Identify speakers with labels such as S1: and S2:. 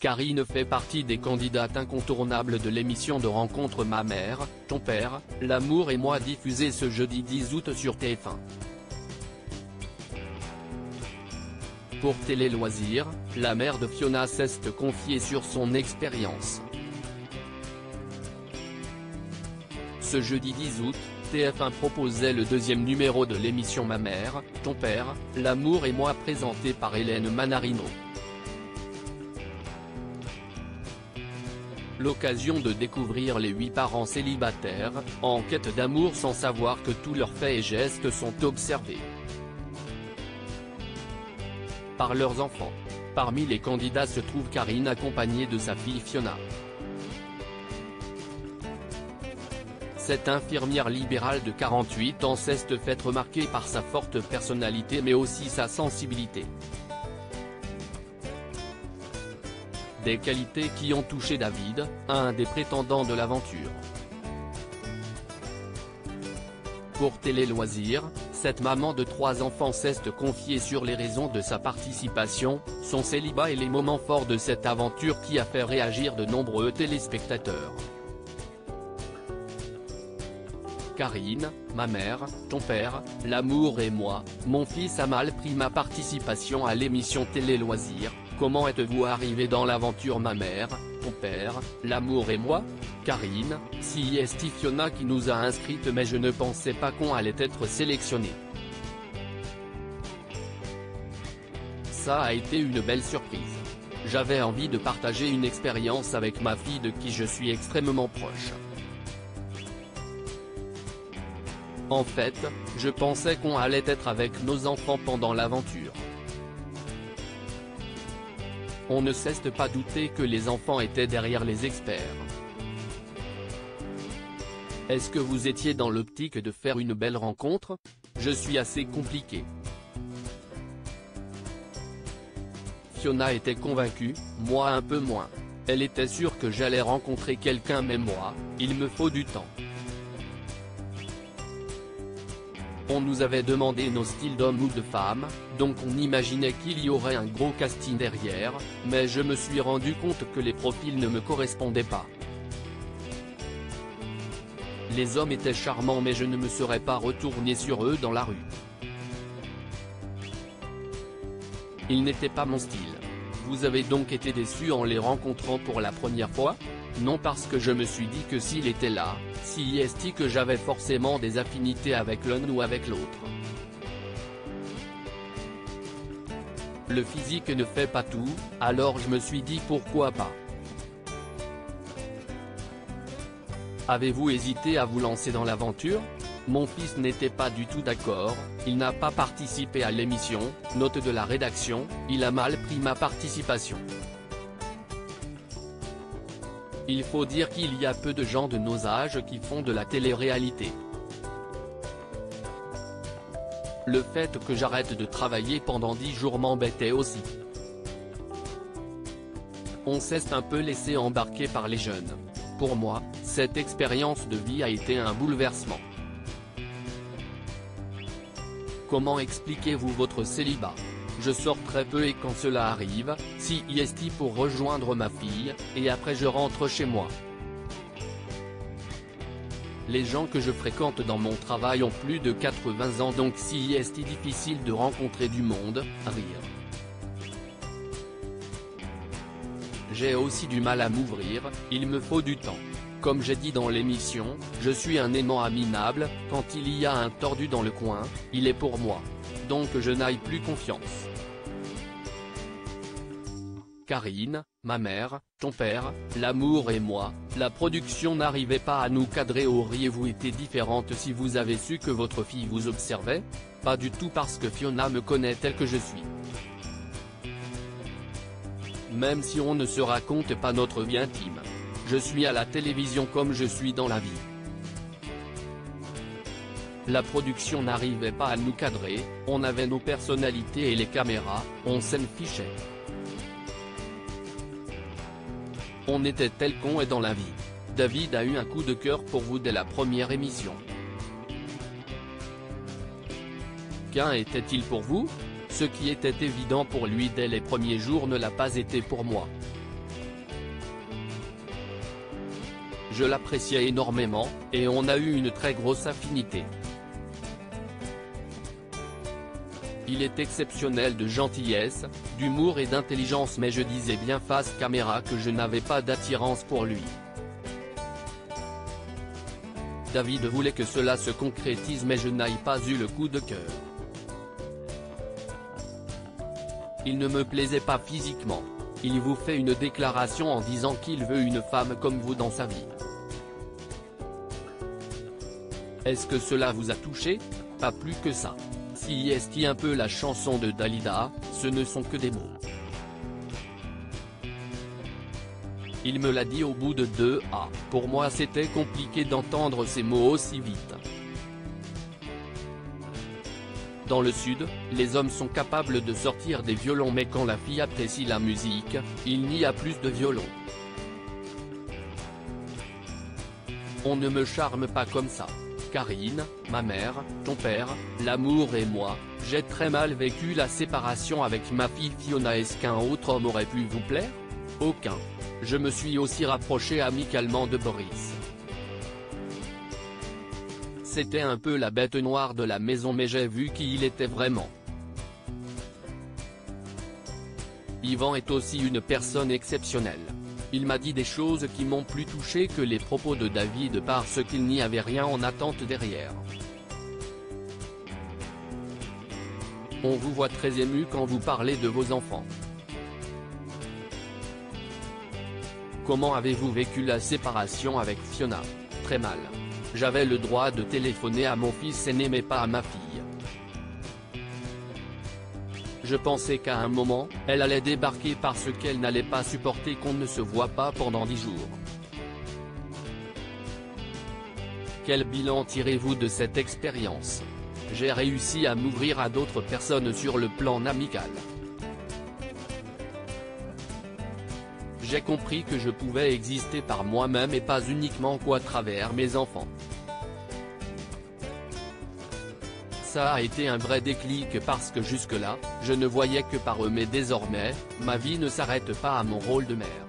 S1: Karine fait partie des candidates incontournables de l'émission de rencontre Ma mère, ton père, l'amour et moi diffusée ce jeudi 10 août sur TF1. Pour Télé Loisirs, la mère de Fiona s'est confiée sur son expérience. Ce jeudi 10 août, TF1 proposait le deuxième numéro de l'émission Ma mère, ton père, l'amour et moi présenté par Hélène Manarino. L'occasion de découvrir les 8 parents célibataires, en quête d'amour sans savoir que tous leurs faits et gestes sont observés par leurs enfants. Parmi les candidats se trouve Karine accompagnée de sa fille Fiona. Cette infirmière libérale de 48 ans s'est faite remarquer par sa forte personnalité mais aussi sa sensibilité. Des qualités qui ont touché David, un des prétendants de l'aventure. Pour Télé Loisirs, cette maman de 3 enfants s'est confiée sur les raisons de sa participation, son célibat et les moments forts de cette aventure qui a fait réagir de nombreux téléspectateurs. Karine, ma mère, ton père, l'amour et moi, mon fils a mal pris ma participation à l'émission Télé Loisirs. Comment êtes-vous arrivé dans l'aventure Ma mère, ton père, l'amour et moi? Karine, c'est Fiona qui nous a inscrites mais je ne pensais pas qu'on allait être sélectionné. Ça a été une belle surprise. J'avais envie de partager une expérience avec ma fille de qui je suis extrêmement proche. En fait, je pensais qu'on allait être avec nos enfants pendant l'aventure. On ne cesse de pas douter que les enfants étaient derrière les experts. Est-ce que vous étiez dans l'optique de faire une belle rencontre? Je suis assez compliqué. Fiona était convaincue, moi un peu moins. Elle était sûre que j'allais rencontrer quelqu'un mais moi, il me faut du temps. On nous avait demandé nos styles d'hommes ou de femmes, donc on imaginait qu'il y aurait un gros casting derrière, mais je me suis rendu compte que les profils ne me correspondaient pas. Les hommes étaient charmants mais je ne me serais pas retourné sur eux dans la rue. Ils n'étaient pas mon style. Vous avez donc été déçu en les rencontrant pour la première fois? Non, parce que je me suis dit que s'il était là, c'est que j'avais forcément des affinités avec l'un ou avec l'autre. Le physique ne fait pas tout, alors je me suis dit pourquoi pas. Avez-vous hésité à vous lancer dans l'aventure? Mon fils n'était pas du tout d'accord, il n'a pas participé à l'émission, note de la rédaction, il a mal pris ma participation. Il faut dire qu'il y a peu de gens de nos âges qui font de la télé-réalité. Le fait que j'arrête de travailler pendant 10 jours m'embêtait aussi. On s'est un peu laissé embarquer par les jeunes. Pour moi, cette expérience de vie a été un bouleversement. Comment expliquez-vous votre célibat? Je sors très peu et quand cela arrive, c'est pour rejoindre ma fille, et après je rentre chez moi. Les gens que je fréquente dans mon travail ont plus de 80 ans donc c'est difficile de rencontrer du monde, rire. J'ai aussi du mal à m'ouvrir, il me faut du temps. Comme j'ai dit dans l'émission, je suis un aimant aminable, quand il y a un tordu dans le coin, il est pour moi. Donc je n'aille plus confiance. Karine, ma mère, ton père, l'amour et moi, la production n'arrivait pas à nous cadrer. Auriez-vous été différente si vous avez su que votre fille vous observait? Pas du tout, parce que Fiona me connaît tel que je suis. Même si on ne se raconte pas notre vie intime. Je suis à la télévision comme je suis dans la vie. La production n'arrivait pas à nous cadrer, on avait nos personnalités et les caméras, on s'en fichait. On était tel qu'on est dans la vie. David a eu un coup de cœur pour vous dès la première émission. Qu'un était-il pour vous? Ce qui était évident pour lui dès les premiers jours ne l'a pas été pour moi. je l'appréciais énormément, et on a eu une très grosse affinité. Il est exceptionnel de gentillesse, d'humour et d'intelligence, mais je disais bien face caméra que je n'avais pas d'attirance pour lui. David voulait que cela se concrétise, mais je n'ai pas eu le coup de cœur. Il ne me plaisait pas physiquement. Il vous fait une déclaration en disant qu'il veut une femme comme vous dans sa vie. Est-ce que cela vous a touché? Pas plus que ça. Si est un peu la chanson de Dalida, ce ne sont que des mots. Il me l'a dit au bout de 2 A. Pour moi c'était compliqué d'entendre ces mots aussi vite. Dans le sud, les hommes sont capables de sortir des violons, mais quand la fille apprécie la musique, il n'y a plus de violon. On ne me charme pas comme ça. Karine, ma mère, ton père, l'amour et moi, j'ai très mal vécu la séparation avec ma fille Fiona. Est-ce qu'un autre homme aurait pu vous plaire? Aucun. Je me suis aussi rapproché amicalement de Boris. C'était un peu la bête noire de la maison, mais j'ai vu qui il était vraiment. Yvan est aussi une personne exceptionnelle. Il m'a dit des choses qui m'ont plus touché que les propos de David parce qu'il n'y avait rien en attente derrière. On vous voit très ému quand vous parlez de vos enfants. Comment avez-vous vécu la séparation avec Fiona? Très mal. J'avais le droit de téléphoner à mon fils aîné mais pas à ma fille. Je pensais qu'à un moment, elle allait débarquer parce qu'elle n'allait pas supporter qu'on ne se voit pas pendant 10 jours. Quel bilan tirez-vous de cette expérience? J'ai réussi à m'ouvrir à d'autres personnes sur le plan amical. J'ai compris que je pouvais exister par moi-même et pas uniquement qu'à travers mes enfants. Ça a été un vrai déclic parce que jusque-là, je ne voyais que par eux, mais désormais, ma vie ne s'arrête pas à mon rôle de mère.